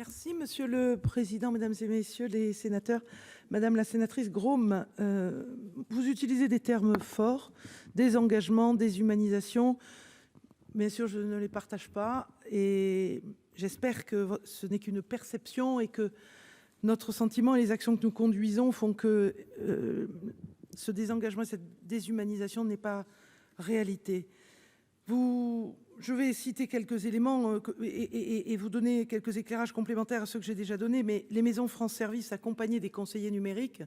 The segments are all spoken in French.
Merci Monsieur le Président, Mesdames et Messieurs les sénateurs. Madame la sénatrice Grom, vous utilisez des termes forts, désengagement, déshumanisation. Bien sûr, je ne les partage pas et j'espère que ce n'est qu'une perception et que notre sentiment et les actions que nous conduisons font que ce désengagement et cette déshumanisation n'est pas réalité. Je vais citer quelques éléments et vous donner quelques éclairages complémentaires à ceux que j'ai déjà donnés, mais les maisons France Service accompagnées des conseillers numériques,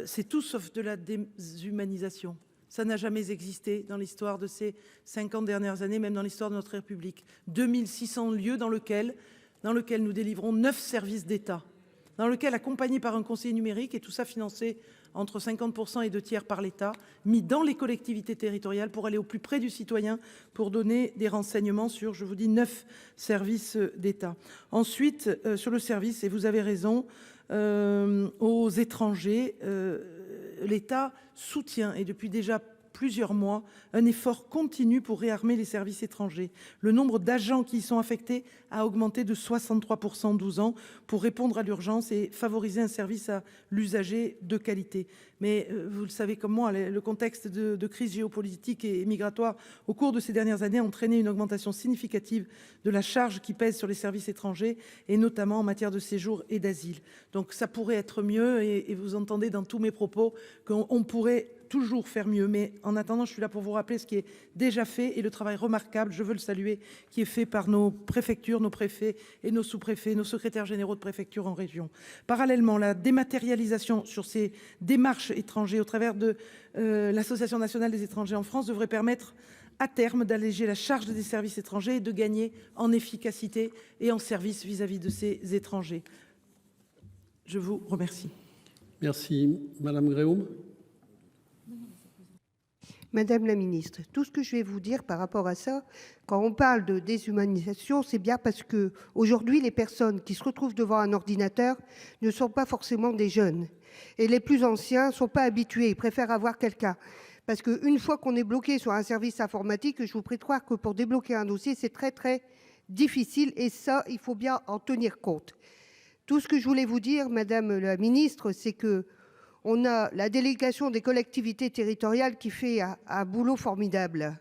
c'est tout sauf de la déshumanisation. Ça n'a jamais existé dans l'histoire de ces 50 dernières années, même dans l'histoire de notre République. 2600 lieux dans lequel nous délivrons 9 services d'État, dans lequel, accompagné par un conseiller numérique, et tout ça financé entre 50% et 2/3 par l'État, mis dans les collectivités territoriales pour aller au plus près du citoyen, pour donner des renseignements sur, je vous dis, 9 services d'État. Ensuite, sur le service, et vous avez raison, aux étrangers, l'État soutient, et depuis déjà plusieurs mois, un effort continu pour réarmer les services étrangers. Le nombre d'agents qui y sont affectés a augmenté de 63% en 12 ans pour répondre à l'urgence et favoriser un service à l'usager de qualité. Mais vous le savez comme moi, le contexte de crise géopolitique et migratoire au cours de ces dernières années a entraîné une augmentation significative de la charge qui pèse sur les services étrangers et notamment en matière de séjour et d'asile. Donc ça pourrait être mieux et vous entendez dans tous mes propos qu'on pourrait toujours faire mieux, mais en attendant, je suis là pour vous rappeler ce qui est déjà fait et le travail remarquable, je veux le saluer, qui est fait par nos préfectures, nos préfets et nos sous-préfets, nos secrétaires généraux de préfecture en région. Parallèlement, la dématérialisation sur ces démarches étrangers au travers de l'Association nationale des étrangers en France devrait permettre à terme d'alléger la charge des services étrangers et de gagner en efficacité et en service vis-à-vis de ces étrangers. Je vous remercie. Merci. Madame Gréaume. Madame la ministre, tout ce que je vais vous dire par rapport à ça, quand on parle de déshumanisation, c'est bien parce que aujourd'hui, les personnes qui se retrouvent devant un ordinateur ne sont pas forcément des jeunes. Et les plus anciens ne sont pas habitués, ils préfèrent avoir quelqu'un. Parce qu'une fois qu'on est bloqué sur un service informatique, je vous prie de croire que pour débloquer un dossier, c'est très très difficile. Et ça, il faut bien en tenir compte. Tout ce que je voulais vous dire, Madame la ministre, c'est que on a la délégation des collectivités territoriales qui fait un boulot formidable.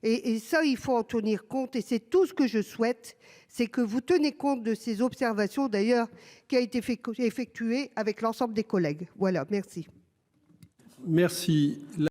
Et ça, il faut en tenir compte. Et c'est tout ce que je souhaite, c'est que vous tenez compte de ces observations, d'ailleurs, qui a été effectuée avec l'ensemble des collègues. Voilà, merci. Merci.